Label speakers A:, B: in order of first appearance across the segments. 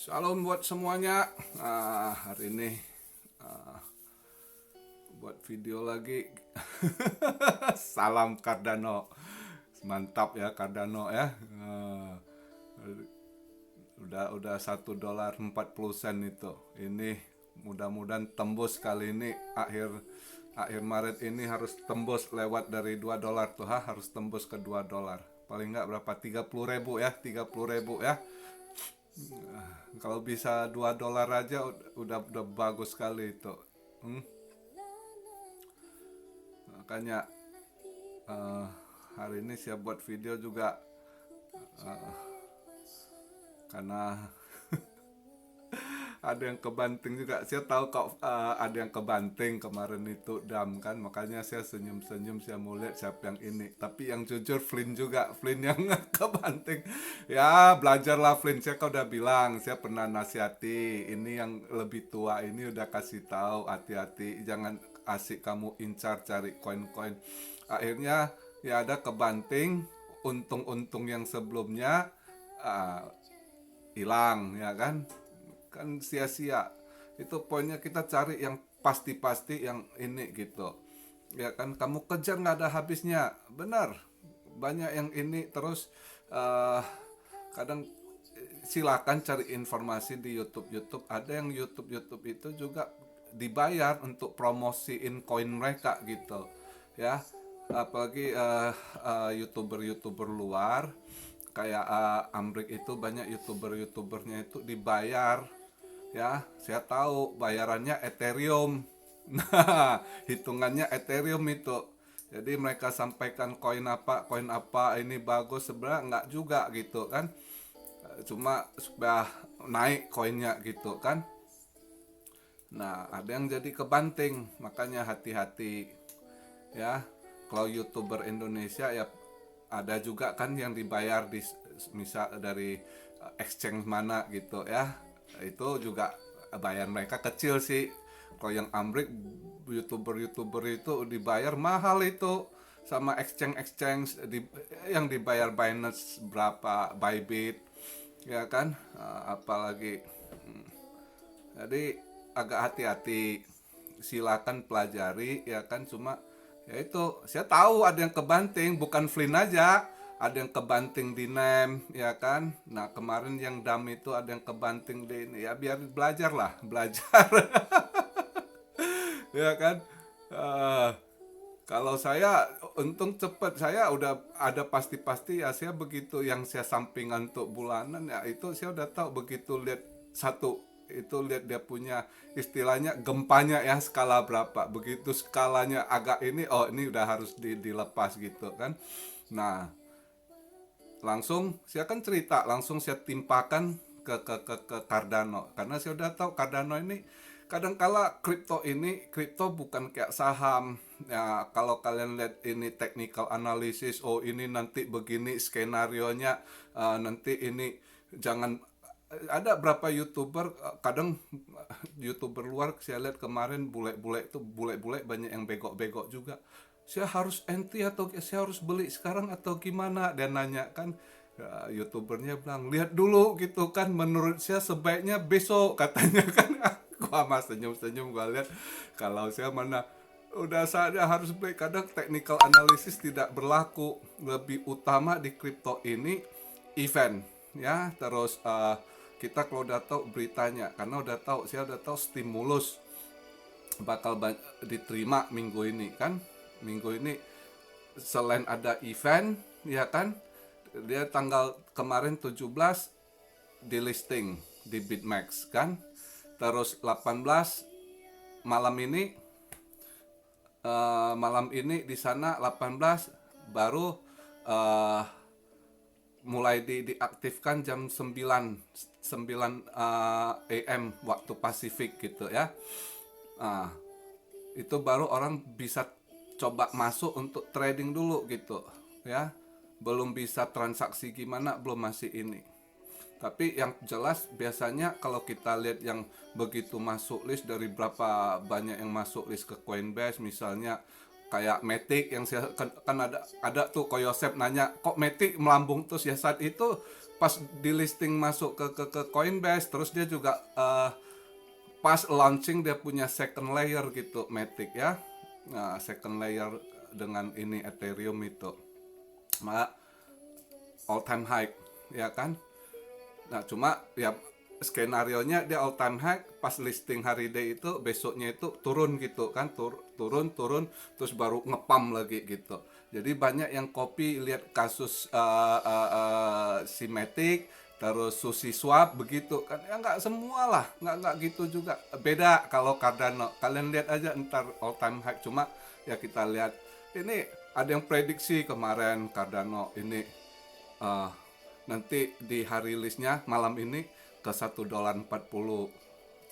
A: Salam buat semuanya. Hari ini ah, buat video lagi. Salam Cardano. Mantap ya Cardano ya. Udah $1.40 itu. Ini mudah-mudahan tembus kali ini akhir Maret ini harus tembus lewat dari $2 tuh harus tembus ke $2. Paling nggak berapa? 30.000 ya, 30.000 ya. Kalau bisa $2 aja udah bagus sekali itu. Hmm, Makanya eh, hari ini saya buat video juga karena ada yang kebanting juga. Saya tahu kok ada yang kebanting kemarin itu dam kan, makanya saya senyum-senyum, saya mau lihat siapa yang ini. Tapi yang jujur Flynn juga, Flynn yang kebanting. Ya belajarlah Flynn, saya kau udah bilang, saya pernah nasihati. Ini yang lebih tua ini udah kasih tahu hati-hati, jangan asik kamu incar cari koin-koin. Akhirnya ya ada kebanting, untung-untung yang sebelumnya ah, hilang ya kan sia-sia. Itu poinnya, kita cari yang pasti-pasti, yang ini gitu ya kan. Kamu kejar nggak ada habisnya, benar. Banyak yang ini terus eh, kadang silakan cari informasi di YouTube. Ada yang YouTube itu juga dibayar untuk promosiin koin mereka gitu ya. Apalagi YouTuber luar kayak Amrik itu, banyak YouTubernya itu dibayar ya. Saya tahu bayarannya Ethereum. Nah, hitungannya Ethereum itu. Jadi mereka sampaikan koin apa ini bagus, sebenarnya nggak juga gitu kan. Cuma supaya naik koinnya gitu kan. Nah, ada yang jadi kebanting, makanya hati-hati ya. Kalau YouTuber Indonesia ya ada juga kan yang dibayar di misal dari exchange mana gitu ya. Itu juga bayar mereka kecil sih. Kalau yang Amrik, YouTuber itu dibayar mahal itu sama exchange yang dibayar Binance berapa, Bybit ya kan. Apalagi jadi agak hati-hati, silakan pelajari ya kan. Cuma ya itu, saya tahu ada yang kebanting, bukan Flynn aja, ada yang kebanting di NEM ya kan. Nah kemarin yang dam itu ada yang kebanting di ini, ya biar belajar lah, belajar. Ya kan. Eh, Kalau saya untung cepet, saya udah ada pasti-pasti ya. Saya begitu yang saya sampingan untuk bulanan ya, itu saya udah tahu begitu lihat satu itu, lihat dia punya istilahnya gempanya ya, skala berapa. Begitu skalanya agak ini, oh ini udah harus dilepas gitu kan. Nah langsung saya kan cerita, langsung saya timpakan ke Cardano, karena saya udah tahu Cardano ini kadangkala kripto bukan kayak saham ya. Kalau kalian lihat ini technical analysis, oh ini nanti begini skenarionya, nanti ini jangan. Ada berapa youtuber, kadang youtuber luar saya lihat kemarin, bule-bule banyak yang bego-bego juga. Saya harus enti atau saya harus beli sekarang atau gimana, dan nanya kan. Ya, youtubernya bilang lihat dulu gitu kan, menurut saya sebaiknya besok katanya kan. Gua mas senyum-senyum, gua lihat kalau saya mana udah saatnya harus beli. Kadang technical analysis tidak berlaku, lebih utama di kripto ini event ya. Terus kita kalau udah tahu beritanya, karena saya udah tahu stimulus bakal diterima minggu ini kan. Minggu ini selain ada event ya kan, dia tanggal kemarin 17 di listing di Bitmax kan. Terus 18 malam ini, di sana 18 baru uh, mulai diaktifkan jam 9 AM waktu Pasifik gitu ya. Nah, itu baru orang bisa coba masuk untuk trading dulu gitu ya. Belum bisa transaksi gimana, belum, masih ini. Tapi yang jelas biasanya kalau kita lihat yang begitu masuk list, dari berapa banyak yang masuk list ke Coinbase misalnya, kayak Matic yang saya kan ada tuh Koyosep nanya kok Matic melambung terus ya. Saat itu pas di listing masuk ke Coinbase, terus dia juga pas launching dia punya second layer gitu Matic ya. Nah, second layer dengan ini Ethereum itu maka all time high ya kan. Nah cuma ya skenario nya dia all time high pas listing hari day itu, besoknya itu turun gitu kan, turun terus baru ngepam lagi gitu. Jadi banyak yang copy lihat kasus si Matic terus Sushi Swap begitu kan, ya nggak semua lah, nggak gitu juga, beda kalau Cardano. Kalian lihat aja ntar all time high. Cuma ya kita lihat ini ada yang prediksi kemarin Cardano ini eh, nanti di hari listnya malam ini ke $1.40,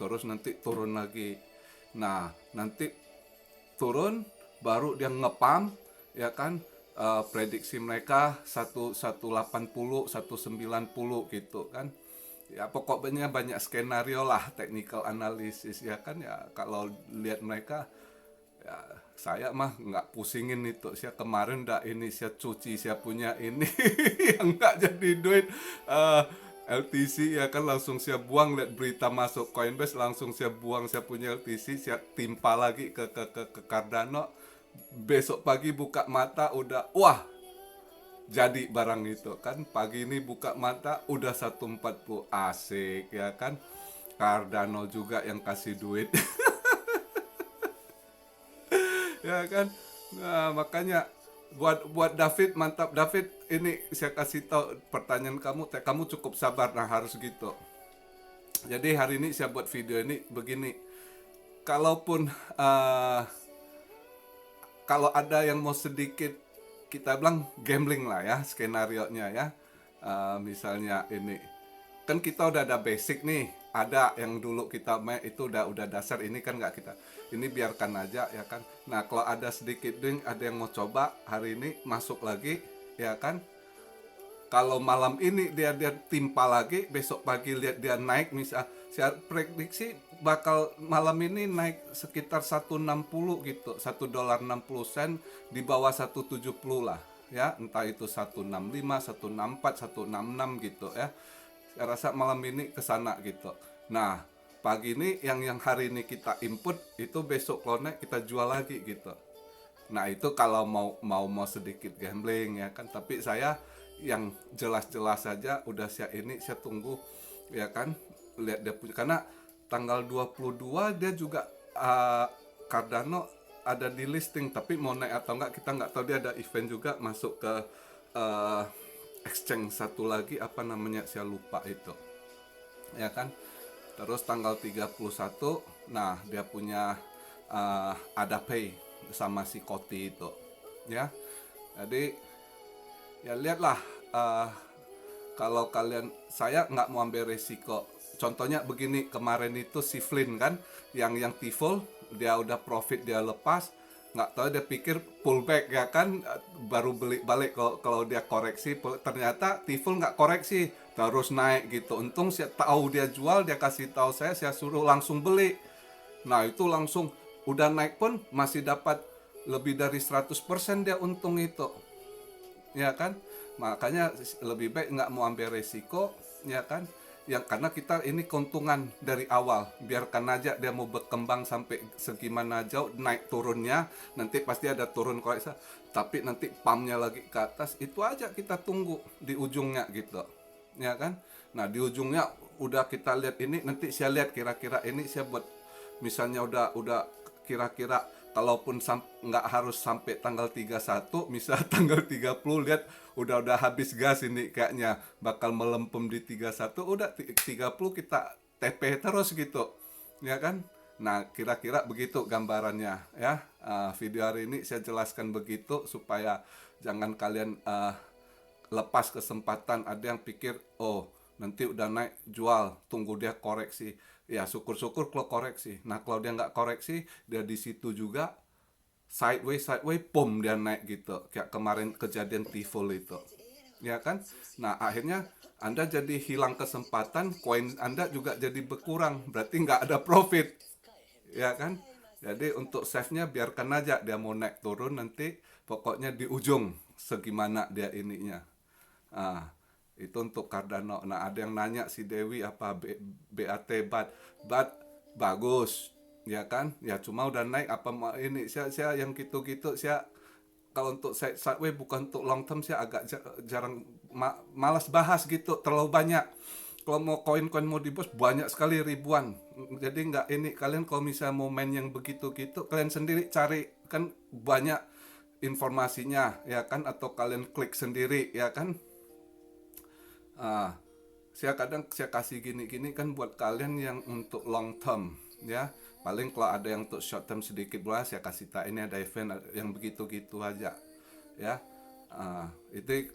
A: terus nanti turun lagi. Nah nanti turun baru dia ngepam ya kan. Prediksi mereka 180 190 gitu kan. Ya pokoknya banyak skenario lah, technical analysis ya kan. Ya kalau lihat mereka, ya saya mah nggak pusingin itu. Saya kemarin dah ini saya cuci, saya punya ini yang nggak jadi duit, LTC ya kan, langsung saya buang. Lihat berita masuk Coinbase langsung saya buang, saya punya LTC saya timpa lagi ke Cardano. Besok pagi buka mata udah wah jadi barang itu kan. Pagi ini buka mata udah 140, asik ya kan. Cardano juga yang kasih duit ya kan. Nah, makanya buat David, mantap David. Ini saya kasih tahu pertanyaan kamu, kamu cukup sabar. Nah harus gitu. Jadi hari ini saya buat video ini begini. Kalaupun kalau ada yang mau sedikit kita bilang gambling lah ya skenario nya ya. Misalnya ini kan kita udah ada basic nih, ada yang dulu kita main itu udah dasar, ini kan nggak kita, ini biarkan aja ya kan. Nah kalau ada sedikit ding, ada yang mau coba hari ini masuk lagi ya kan. Kalau malam ini dia timpa lagi, besok pagi lihat dia naik, misal saya prediksi bakal malam ini naik sekitar 160 gitu, $1.60 di bawah 170 lah ya, entah itu 165, 164, 166 gitu ya. Saya rasa malam ini ke sana gitu. Nah, pagi ini yang hari ini kita input itu besok kalau naik kita jual lagi gitu. Nah, itu kalau mau sedikit gambling ya kan, tapi saya yang jelas-jelas saja udah saya tunggu ya kan, lihat dia punya, karena tanggal 22 dia juga Cardano ada di listing, tapi mau naik atau enggak kita nggak tahu. Dia ada event juga masuk ke uh, exchange satu lagi, apa namanya saya lupa itu ya kan. Terus tanggal 31 nah dia punya ada pay sama si Koti itu ya. Jadi ya lihatlah, kalau kalian, saya nggak mau ambil resiko. Contohnya begini, kemarin itu si Flynn kan yang tiful, dia udah profit dia lepas, nggak tahu dia pikir pullback ya kan, baru beli balik kalau dia koreksi, ternyata tiful nggak koreksi terus naik gitu. Untung saya tahu dia jual, dia kasih tahu saya suruh langsung beli. Nah itu langsung udah naik pun masih dapat lebih dari 100% dia untung itu ya kan. Makanya lebih baik nggak mau ambil resiko ya kan, yang karena kita ini keuntungan dari awal. Biarkan aja dia mau berkembang sampai segimana jauh, naik turunnya nanti pasti ada turun koreksi, tapi nanti pumpnya lagi ke atas, itu aja kita tunggu di ujungnya gitu ya kan. Nah di ujungnya udah kita lihat ini, nanti saya lihat kira-kira ini saya buat misalnya udah kira-kira, kalaupun nggak harus sampai tanggal 31, misal tanggal 30 lihat udah habis gas ini, kayaknya bakal melempem di 31, udah 30 kita TP terus gitu ya kan. Nah kira-kira begitu gambarannya ya. Video hari ini saya jelaskan begitu supaya jangan kalian lepas kesempatan. Ada yang pikir oh nanti udah naik jual, tunggu dia koreksi. Ya syukur-syukur kalau koreksi. Nah kalau dia nggak koreksi, dia di situ juga sideways, boom dia naik gitu. Kayak kemarin kejadian tiful itu, ya kan. Nah akhirnya Anda jadi hilang kesempatan, koin Anda juga jadi berkurang, berarti nggak ada profit, ya kan. Jadi untuk save-nya biarkan aja, dia mau naik turun nanti pokoknya di ujung segimana dia ininya. Nah, Itu untuk Cardano. Nah, ada yang nanya si Dewi apa BAT BAT bagus, ya kan? Ya cuma udah naik apa ini saya yang gitu-gitu saya kalau untuk sideway bukan untuk long term saya agak jarang malas bahas gitu terlalu banyak. Kalau mau koin-koin mau di bos banyak sekali ribuan. Jadi nggak ini kalian kalau misalnya mau main yang begitu gitu kalian sendiri cari kan banyak informasinya ya kan atau kalian klik sendiri ya kan. Ah, saya kasih gini-gini kan buat kalian yang untuk long term ya. Paling kalau ada yang untuk short term sedikit lah saya kasih tak ini ada event yang begitu-gitu aja ya. Itu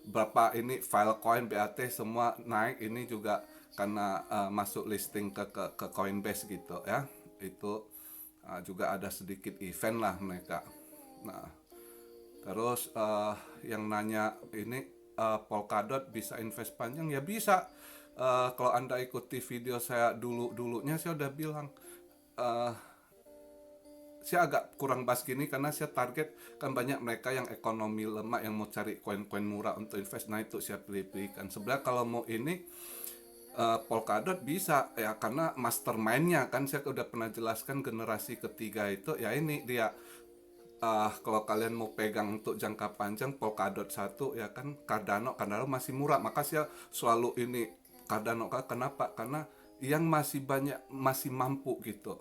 A: berapa ini Filecoin BAT semua naik ini juga karena masuk listing ke Coinbase gitu ya. Itu juga ada sedikit event lah mereka. Nah, terus yang nanya ini Polkadot bisa invest panjang ya bisa. Kalau Anda ikuti video saya dulunya saya udah bilang eh, saya agak kurang bahas gini karena saya target kan banyak mereka yang ekonomi lemah yang mau cari koin-koin murah untuk invest. Nah itu saya pilih-pilihkan. Sebenarnya kalau mau ini Polkadot bisa ya karena mastermindnya kan saya udah pernah jelaskan generasi ketiga itu ya ini dia kalau kalian mau pegang untuk jangka panjang Polkadot satu ya kan Cardano masih murah maka saya selalu ini Cardano kenapa karena yang masih banyak masih mampu gitu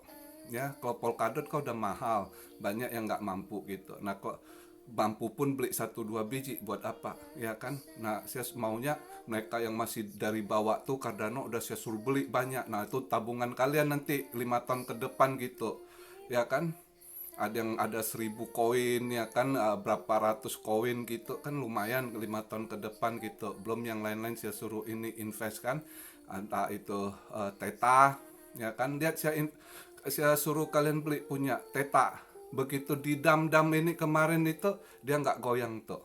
A: ya kalau Polkadot kau udah mahal banyak yang nggak mampu gitu. Nah kok mampu pun beli satu dua biji buat apa ya kan. Nah saya maunya mereka yang masih dari bawah tuh Cardano udah saya suruh beli banyak. Nah itu tabungan kalian nanti 5 tahun ke depan gitu ya kan. Ada yang ada 1.000 koin ya kan berapa ratus koin gitu kan lumayan 5 tahun ke depan gitu. Belum yang lain-lain saya suruh ini invest kan entah itu Theta ya kan. Lihat saya suruh kalian beli punya Theta begitu di dam-dam ini kemarin itu dia nggak goyang tuh.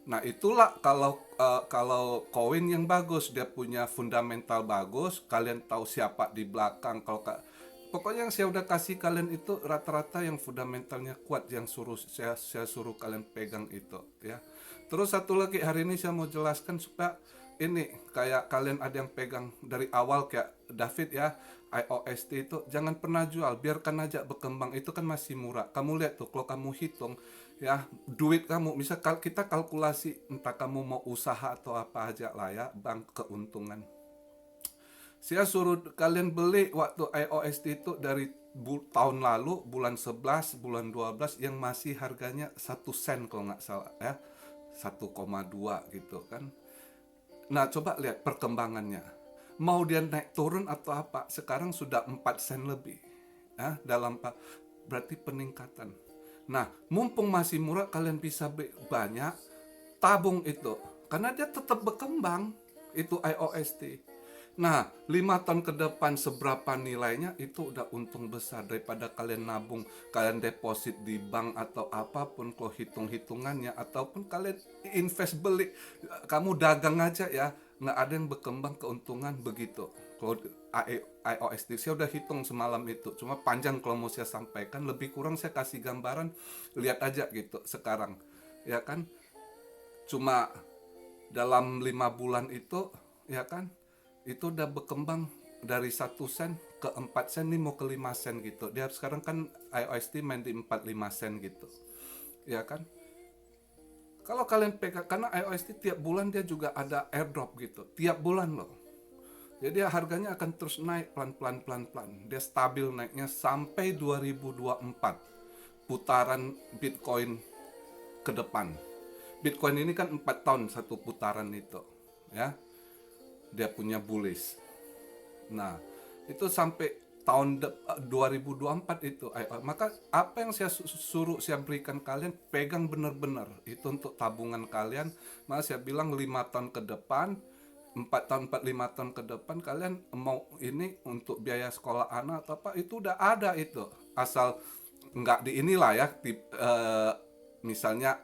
A: Nah itulah kalau koin yang bagus dia punya fundamental bagus kalian tahu siapa di belakang. Kalau pokoknya yang saya udah kasih kalian itu rata-rata yang fundamentalnya kuat yang saya suruh kalian pegang itu ya. Terus satu lagi hari ini saya mau jelaskan supaya ini kayak kalian ada yang pegang dari awal kayak David ya IOST itu jangan pernah jual biarkan aja berkembang itu kan masih murah. Kamu lihat tuh kalau kamu hitung ya duit kamu misal kita kalkulasi entah kamu mau usaha atau apa aja lah ya bank keuntungan saya suruh kalian beli waktu iOS itu dari tahun lalu bulan 11, bulan 12 yang masih harganya 1 sen kalau nggak salah ya. 1,2 gitu kan. Nah, coba lihat perkembangannya. Mau dia naik turun atau apa? Sekarang sudah 4 sen lebih. Ya, berarti peningkatan. Nah, mumpung masih murah kalian bisa beli banyak tabung itu karena dia tetap berkembang itu iOST. Nah, 5 tahun ke depan seberapa nilainya itu udah untung besar daripada kalian nabung, kalian deposit di bank atau apapun kalau hitung-hitungannya ataupun kalian invest beli, kamu dagang aja ya, nggak ada yang berkembang keuntungan begitu. Kalau iOS saya udah hitung semalam itu, cuma panjang kalau mau saya sampaikan, lebih kurang saya kasih gambaran, lihat aja gitu sekarang, ya kan? Cuma dalam 5 bulan itu ya kan itu udah berkembang dari 1 sen ke 4 sen nih mau ke 5 sen gitu. Dia sekarang kan iOST main di 4-5 sen gitu ya kan. Kalau kalian pegang karena iOST tiap bulan dia juga ada airdrop gitu tiap bulan loh. Jadi harganya akan terus naik pelan-pelan. Dia stabil naiknya sampai 2024 putaran Bitcoin ke depan. Bitcoin ini kan 4 tahun satu putaran itu ya. Dia punya bullish. Nah, itu sampai tahun 2024 itu. Maka apa yang saya suruh saya berikan kalian pegang benar-benar itu untuk tabungan kalian. Maka saya bilang 5 tahun ke depan 4 tahun 5 tahun ke depan kalian mau ini untuk biaya sekolah anak atau apa itu udah ada itu asal nggak di inilah ya misalnya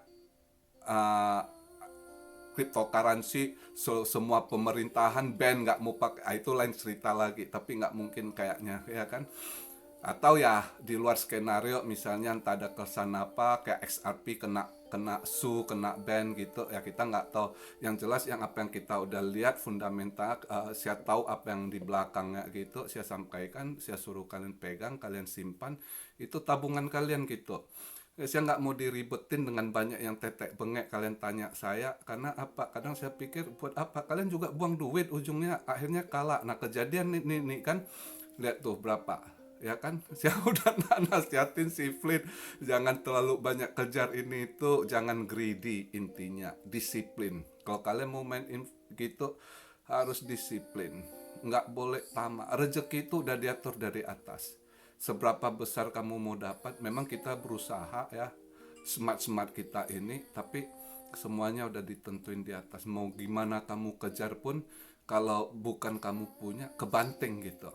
A: uh, cryptocurrency semua pemerintahan ban nggak mau pakai itu lain cerita lagi tapi nggak mungkin kayaknya ya kan atau ya di luar skenario misalnya entah ada kesan apa kayak XRP kena su, kena ban gitu ya, kita nggak tahu. Yang jelas yang apa yang kita udah lihat fundamental, saya tahu apa yang di belakangnya gitu, saya sampaikan, saya suruh kalian pegang, kalian simpan, itu tabungan kalian gitu. Saya nggak mau diribetin dengan banyak yang tetek bengek kalian tanya saya, karena apa, kadang saya pikir buat apa, kalian juga buang duit, ujungnya akhirnya kalah. Nah kejadian nih kan, lihat tuh berapa ya kan. Saya udah nasihatin si Flynn, jangan terlalu banyak kejar ini itu, jangan greedy, intinya disiplin. Kalau kalian mau gitu harus disiplin, nggak boleh tamak. Rezeki itu udah diatur dari atas, seberapa besar kamu mau dapat, memang kita berusaha ya, smart kita ini, tapi semuanya udah ditentuin di atas. Mau gimana kamu kejar pun, kalau bukan kamu punya, kebanting gitu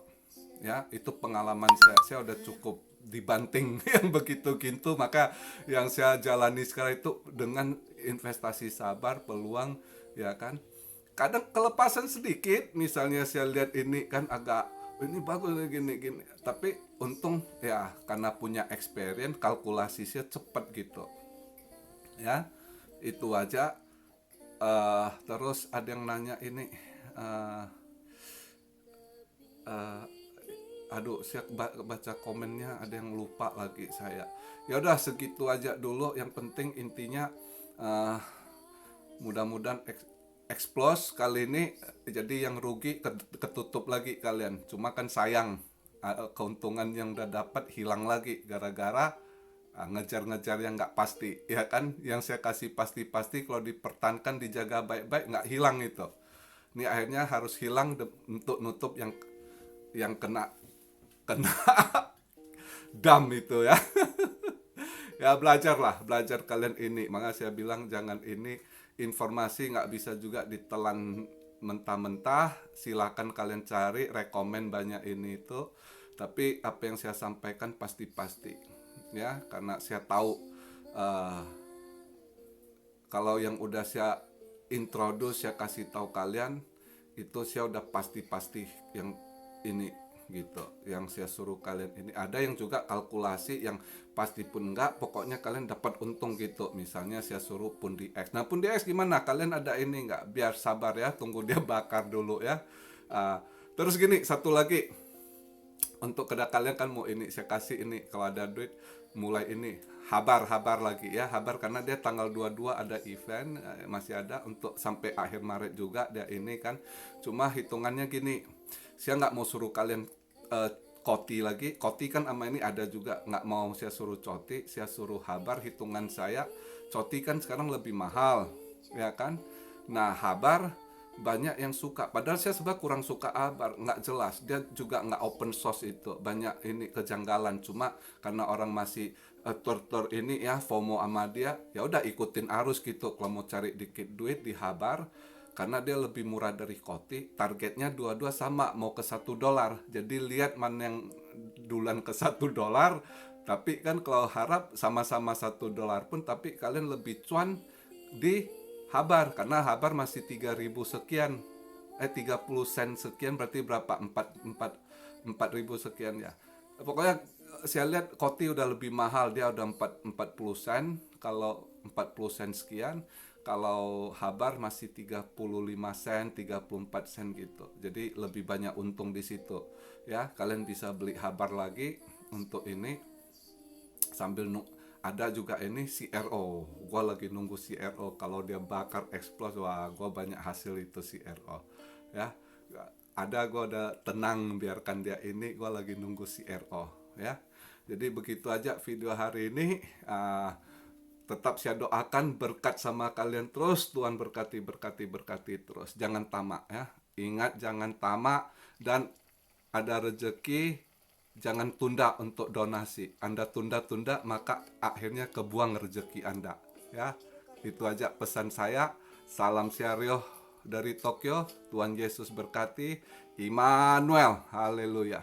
A: ya. Itu pengalaman saya udah cukup dibanting yang begitu gitu. Maka yang saya jalani sekarang itu dengan investasi sabar, peluang ya kan. Kadang kelepasan sedikit, misalnya saya lihat ini kan agak, ini bagus gini gini, tapi untung ya karena punya experience, kalkulasi saya cepet gitu ya. Itu aja. Terus ada yang nanya ini, eh, eh, aduh saya baca komennya ada yang lupa lagi saya. Ya udah segitu aja dulu, yang penting intinya eh, mudah-mudahan explos kali ini, jadi yang rugi ketutup lagi kalian. Cuma kan sayang, keuntungan yang udah dapat hilang lagi gara-gara ngejar-ngejar yang nggak pasti ya kan. Yang saya kasih pasti-pasti kalau dipertahankan, dijaga baik-baik, nggak hilang itu. Ini akhirnya harus hilang untuk nutup yang kena kena dam itu ya. Ya belajar kalian ini. Makanya saya bilang jangan ini, informasi nggak bisa juga ditelan mentah-mentah. Silakan kalian cari, rekomen banyak ini itu. Tapi apa yang saya sampaikan pasti-pasti ya, karena saya tahu uh, kalau yang udah saya introduce, saya kasih tahu kalian, itu saya udah pasti-pasti yang ini gitu. Yang saya suruh kalian ini, ada yang juga kalkulasi yang pasti pun enggak, pokoknya kalian dapat untung gitu. Misalnya saya suruh pundi X. Nah pundi X gimana? Kalian ada ini enggak? Biar sabar ya, tunggu dia bakar dulu ya. Terus gini, satu lagi, untuk kedai kalian kan mau ini, saya kasih ini, kalau ada duit mulai ini, habar lagi ya, habar karena dia tanggal 22 ada event, masih ada untuk sampai akhir Maret juga dia ini kan. Cuma hitungannya gini, saya nggak mau suruh kalian koti lagi, koti kan sama ini ada juga, nggak mau saya suruh coti, saya suruh habar. Hitungan saya, coti kan sekarang lebih mahal ya kan. Nah habar banyak yang suka, padahal saya sebenarnya kurang suka habar, nggak jelas, dia juga nggak open source, itu banyak ini kejanggalan. Cuma karena orang masih tur ini ya, FOMO sama dia, ya udah ikutin arus gitu. Kalau mau cari dikit duit di habar, karena dia lebih murah dari koti, targetnya dua-dua sama, mau ke $1. Jadi lihat mana yang duluan ke $1. Tapi kan kalau harap sama-sama $1 pun, tapi kalian lebih cuan di habar, karena habar masih 3.000 sekian, 30 sen sekian, berarti berapa, 4.000 sekian ya. Pokoknya saya lihat koti udah lebih mahal, dia udah 40 sen, kalau 40 sen sekian. Kalau habar masih 35 sen, 34 sen gitu. Jadi lebih banyak untung di situ ya. Kalian bisa beli habar lagi untuk ini sambil ada juga ini CRO. Gue lagi nunggu CRO. Kalau dia bakar explos, wah gue banyak hasil itu CRO ya. Ada, gue udah tenang, biarkan dia ini, gue lagi nunggu CRO ya. Jadi begitu aja video hari ini. Tetap saya doakan berkat sama kalian terus. Tuhan berkati terus. Jangan tamak ya. Ingat, jangan tamak. Dan ada rezeki, jangan tunda untuk donasi. Anda tunda-tunda, maka akhirnya kebuang rezeki Anda ya. Itu aja pesan saya. Salam Syarioh dari Tokyo. Tuhan Yesus berkati. Immanuel, haleluya.